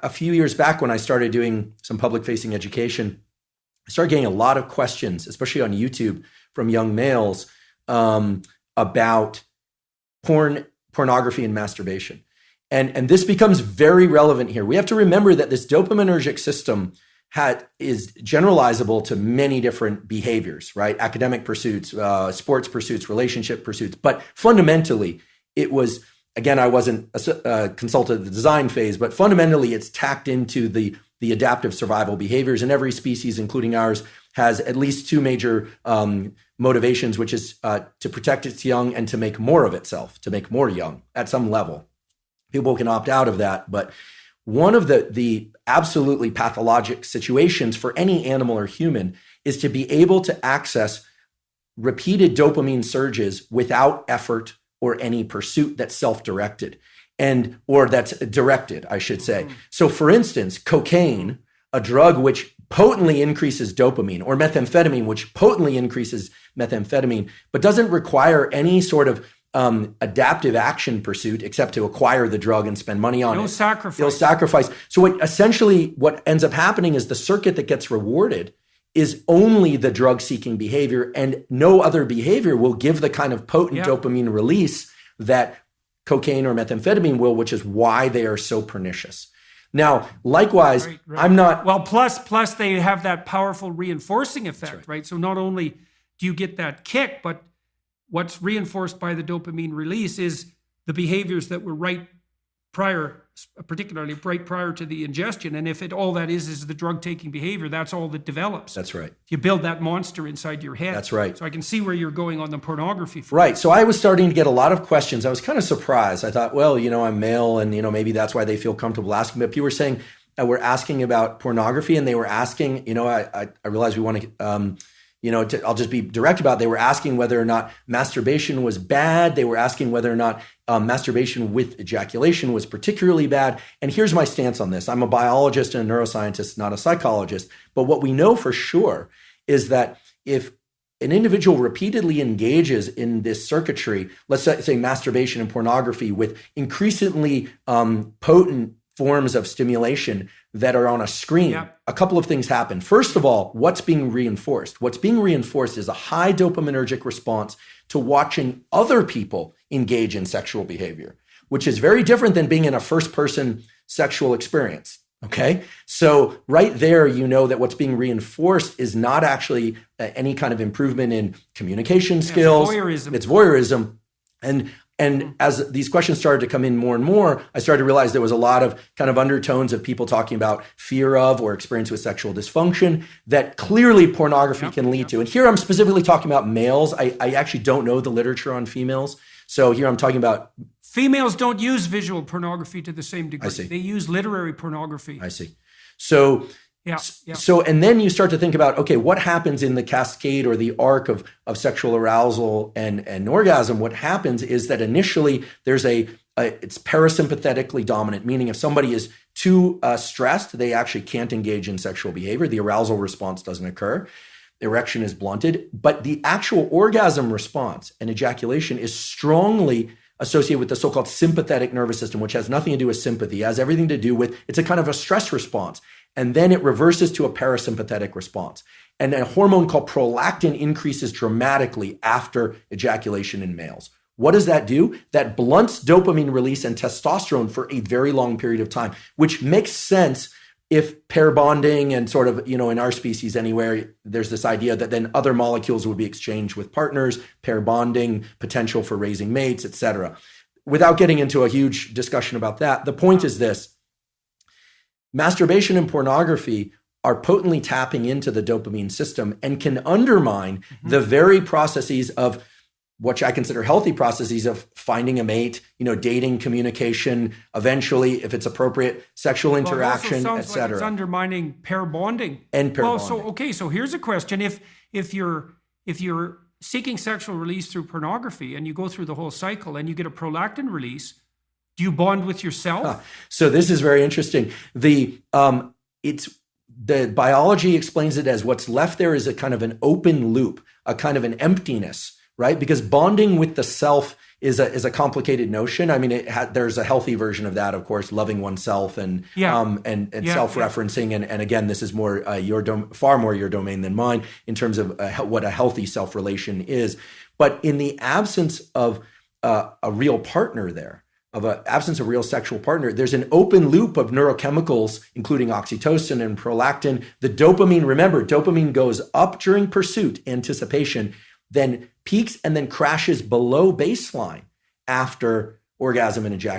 a few years back when I started doing some public facing education, I started getting a lot of questions, especially on YouTube, from young males about pornography and masturbation. And this becomes very relevant here. We have to remember that this dopaminergic system is generalizable to many different behaviors, right? Academic pursuits, sports pursuits, relationship pursuits. But fundamentally, it was, again, I wasn't a consultant at the design phase, but fundamentally it's tacked into the adaptive survival behaviors. And every species, including ours, has at least two major motivations, which is to protect its young and to make more of itself, to make more young at some level. People can opt out of that, but one of the absolutely pathologic situations for any animal or human is to be able to access repeated dopamine surges without effort or any pursuit that's self-directed or that's directed, I should say. So for instance, cocaine, a drug which potently increases dopamine, or methamphetamine, which potently increases methamphetamine, but doesn't require any sort of adaptive action pursuit except to acquire the drug and spend money on it. No sacrifice. So what ends up happening is the circuit that gets rewarded is only the drug-seeking behavior, and no other behavior will give the kind of potent dopamine release that cocaine or methamphetamine will, which is why they are so pernicious. Now, likewise, right. I'm not... Well, plus they have that powerful reinforcing effect, right? So not only do you get that kick, but what's reinforced by the dopamine release is the behaviors that were particularly right prior to the ingestion. And if all that is the drug-taking behavior, that's all that develops. That's right. You build that monster inside your head. That's right. So I can see where you're going on the pornography. Right. So I was starting to get a lot of questions. I was kind of surprised. I thought, well, I'm male and, maybe that's why they feel comfortable asking. But people were saying, we're asking about pornography, and they were asking, I realize we want to... I'll just be direct about it. They were asking whether or not masturbation was bad. They were asking whether or not masturbation with ejaculation was particularly bad. And here's my stance on this. I'm a biologist and a neuroscientist, not a psychologist. But what we know for sure is that if an individual repeatedly engages in this circuitry, let's say masturbation and pornography with increasingly potent forms of stimulation that are on a screen, a couple of things happen. First of all, what's being reinforced? What's being reinforced is a high dopaminergic response to watching other people engage in sexual behavior, which is very different than being in a first-person sexual experience. Okay? So right there, that what's being reinforced is not actually any kind of improvement in communication skills. It's voyeurism. And as these questions started to come in more and more, I started to realize there was a lot of kind of undertones of people talking about fear of or experience with sexual dysfunction that clearly pornography can lead to. And here I'm specifically talking about males. I actually don't know the literature on females. So here I'm talking about... Females don't use visual pornography to the same degree. I see. They use literary pornography. I see. So... So, and then you start to think about, okay, what happens in the cascade or the arc of sexual arousal and orgasm? What happens is that initially there's it's parasympathetically dominant, meaning if somebody is too stressed, they actually can't engage in sexual behavior. The arousal response doesn't occur. Erection is blunted, but the actual orgasm response and ejaculation is strongly associated with the so-called sympathetic nervous system, which has nothing to do with sympathy. It has everything to do with, it's a kind of a stress response. And then it reverses to a parasympathetic response. And a hormone called prolactin increases dramatically after ejaculation in males. What does that do? That blunts dopamine release and testosterone for a very long period of time, which makes sense if pair bonding and sort of, in our species anywhere, there's this idea that then other molecules would be exchanged with partners, pair bonding, potential for raising mates, etc. Without getting into a huge discussion about that, the point is this. Masturbation and pornography are potently tapping into the dopamine system and can undermine the very processes of what I consider healthy processes of finding a mate, dating, communication, eventually, if it's appropriate, sexual interaction, etc. Like it's undermining pair bonding. And pair bonding. So here's a question. If you're seeking sexual release through pornography and you go through the whole cycle and you get a prolactin release, do you bond with yourself? So this is very interesting. The biology explains it as what's left there is a kind of an open loop, a kind of an emptiness, right? Because bonding with the self is a complicated notion. I mean, there's a healthy version of that, of course, loving oneself and self-referencing. And again, this is more far more your domain than mine in terms of what a healthy self-relation is. But in the absence of a real partner there, absence of real sexual partner, there's an open loop of neurochemicals, including oxytocin and prolactin. The dopamine, remember, dopamine goes up during pursuit, anticipation, then peaks and then crashes below baseline after orgasm and ejaculation.